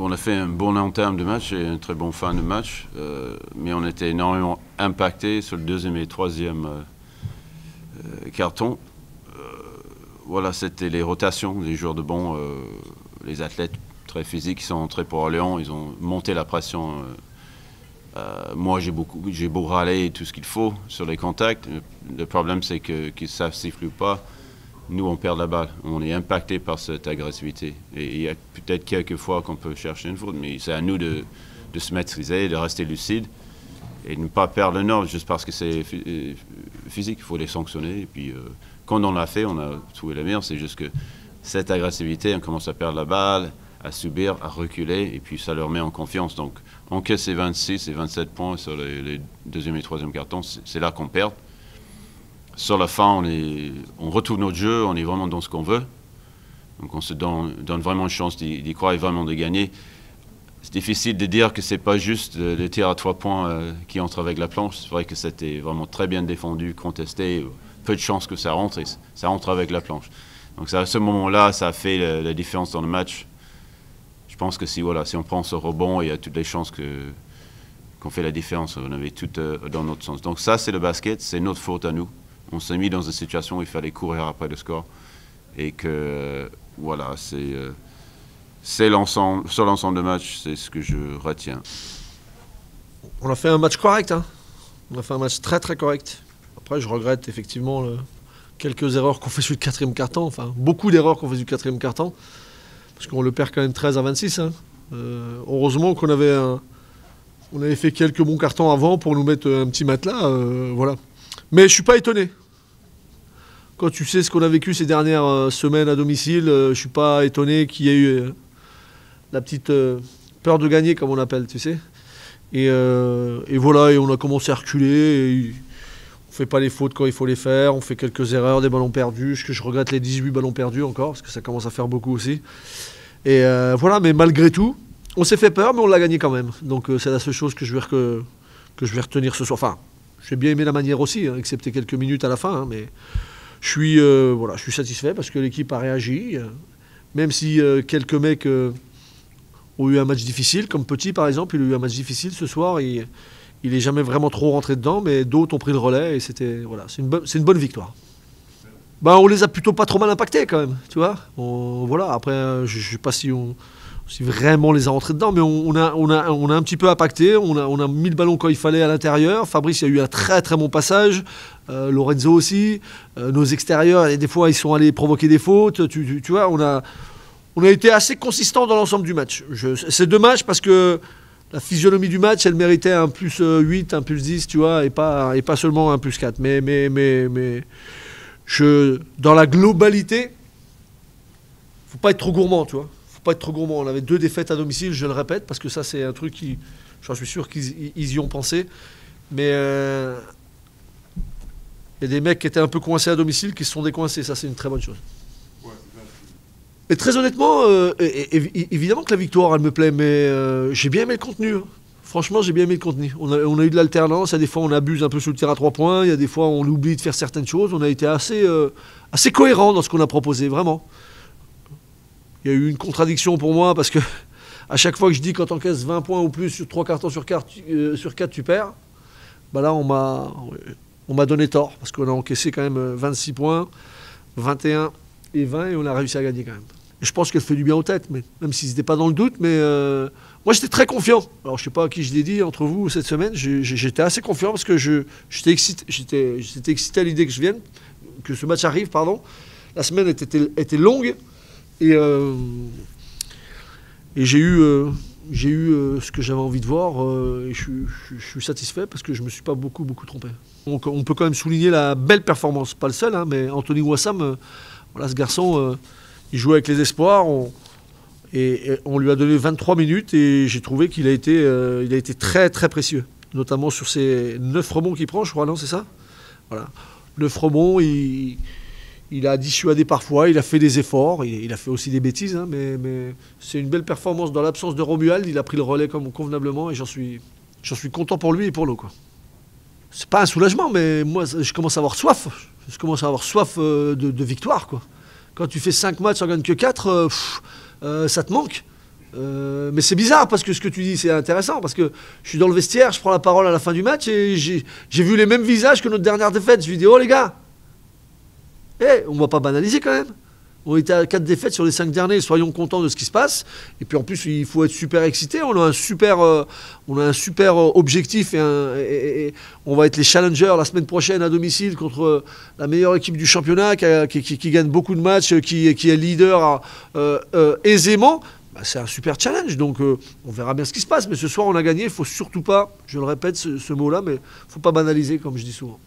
on a fait un bon entame de match et un très bon fin de match, mais on était énormément impacté sur le deuxième et troisième carton. Voilà, c'était les rotations, les joueurs de bon, les athlètes très physiques qui sont entrés pour Orléans, ils ont monté la pression. Moi, j'ai beau râler tout ce qu'il faut sur les contacts. Le problème, c'est qu'ils savent siffler ou pas. Nous, on perd la balle. On est impacté par cette agressivité. Et il y a peut-être quelques fois qu'on peut chercher une faute, mais c'est à nous de se maîtriser, de rester lucide et de ne pas perdre le nord juste parce que c'est physique. Il faut les sanctionner. Et puis, quand on l'a fait, on a trouvé le meilleur. C'est juste que cette agressivité, on commence à perdre la balle, à subir, à reculer, et puis ça leur met en confiance. Donc, encaisser 26 et 27 points sur les deuxième et troisième cartons, c'est là qu'on perd. Sur la fin, on retrouve notre jeu, on est vraiment dans ce qu'on veut. Donc on se donne vraiment une chance d'y croire et vraiment de gagner. C'est difficile de dire que c'est pas juste le tir à 3 points qui entre avec la planche. C'est vrai que c'était vraiment très bien défendu, contesté. Peu de chances que ça rentre, et ça rentre avec la planche. Donc à ce moment-là, ça a fait la différence dans le match. Je pense que si on prend ce rebond, il y a toutes les chances qu'on fait la différence. On avait tout dans notre sens. Donc ça, c'est le basket, c'est notre faute à nous. On s'est mis dans une situation où il fallait courir après le score. Et que, voilà, c'est l'ensemble, sur l'ensemble de match, c'est ce que je retiens. On a fait un match correct, hein. On a fait un match très très correct. Après, je regrette effectivement quelques erreurs qu'on fait sur le quatrième quart-temps. Enfin, beaucoup d'erreurs qu'on fait sur le quatrième quart-temps. Parce qu'on le perd quand même 13-26. Hein. Heureusement qu'on avait fait quelques bons cartons avant pour nous mettre un petit matelas. Voilà. Mais je suis pas étonné. Quand tu sais ce qu'on a vécu ces dernières semaines à domicile, je suis pas étonné qu'il y ait eu la petite peur de gagner, comme on appelle, tu sais. Et voilà, et on a commencé à reculer. On fait pas les fautes quand il faut les faire. On fait quelques erreurs, des ballons perdus. Ce que je regrette, les 18 ballons perdus encore, parce que ça commence à faire beaucoup aussi. Et voilà, mais malgré tout, on s'est fait peur, mais on l'a gagné quand même. Donc c'est la seule chose que je vais retenir ce soir. Enfin, j'ai bien aimé la manière aussi, hein, excepté quelques minutes à la fin, hein, mais je suis satisfait parce que l'équipe a réagi. Même si quelques mecs ont eu un match difficile, comme Petit par exemple, il a eu un match difficile ce soir. Il n'est jamais vraiment trop rentré dedans, mais d'autres ont pris le relais et c'est une bonne victoire. Ben, on les a plutôt pas trop mal impactés quand même, tu vois. Voilà, après, je ne sais pas si vraiment on les a rentrés dedans, mais on a un petit peu impacté. On a mis le ballon quand il fallait à l'intérieur. Fabrice, il y a eu un très très bon passage. Lorenzo aussi. Nos extérieurs, et des fois, ils sont allés provoquer des fautes. Tu vois, on a été assez consistant dans l'ensemble du match. C'est dommage parce que la physionomie du match, elle méritait un plus 8, un plus 10, tu vois, et pas seulement un plus 4. Mais dans la globalité, faut pas être trop gourmand, tu vois. Faut pas être trop gourmand. On avait 2 défaites à domicile, je le répète, parce que ça, c'est un truc j'en suis sûr qu'ils y ont pensé. Mais il y a des mecs qui étaient un peu coincés à domicile qui se sont décoincés. Ça, c'est une très bonne chose. Et très honnêtement, évidemment que la victoire, elle me plaît, mais j'ai bien aimé le contenu. Hein. Franchement, j'ai bien aimé le contenu. On a eu de l'alternance. Il y a des fois, on abuse un peu sur le tir à 3 points. Il y a des fois, on oublie de faire certaines choses. On a été assez cohérent dans ce qu'on a proposé, vraiment. Il y a eu une contradiction pour moi parce que à chaque fois que je dis quand tu encaisses 20 points ou plus sur 3 cartons sur 4, tu perds. Bah là, on m'a donné tort parce qu'on a encaissé quand même 26 points, 21 et 20 et on a réussi à gagner quand même. Et je pense qu'elle fait du bien aux têtes, même si c'était pas dans le doute, mais moi j'étais très confiant. Alors je sais pas à qui je l'ai dit entre vous cette semaine, j'étais assez confiant parce que j'étais excité à l'idée que je vienne, que ce match arrive, pardon. La semaine était longue et j'ai eu ce que j'avais envie de voir et je suis satisfait parce que je me suis pas beaucoup trompé. Donc on peut quand même souligner la belle performance, pas le seul, hein, mais Anthony Wassam, voilà, ce garçon, il jouait avec les espoirs. Et on lui a donné 23 minutes et j'ai trouvé qu'il a été très très précieux. Notamment sur ces 9 rebonds qu'il prend, je crois, non, c'est ça ? Voilà. 9 rebonds, il a dissuadé parfois, il a fait des efforts, il a fait aussi des bêtises, hein, mais c'est une belle performance. Dans l'absence de Romuald, il a pris le relais convenablement et j'en suis content pour lui et pour nous, quoi. C'est pas un soulagement, mais moi, je commence à avoir soif. Je commence à avoir soif de victoire, quoi. Quand tu fais 5 matchs, tu n'en gagnes que 4, ça te manque. Mais c'est bizarre parce que ce que tu dis c'est intéressant parce que je suis dans le vestiaire, je prends la parole à la fin du match et j'ai vu les mêmes visages que notre dernière défaite. Je lui dis oh les gars, on va pas banaliser quand même. On était à 4 défaites sur les 5 derniers, soyons contents de ce qui se passe. Et puis en plus, il faut être super excité. On a un super objectif et on va être les challengers la semaine prochaine à domicile contre la meilleure équipe du championnat qui gagne beaucoup de matchs, qui est leader aisément. Bah, c'est un super challenge, donc on verra bien ce qui se passe. Mais ce soir, on a gagné. Il ne faut surtout pas, je le répète ce mot-là, mais il ne faut pas banaliser, comme je dis souvent.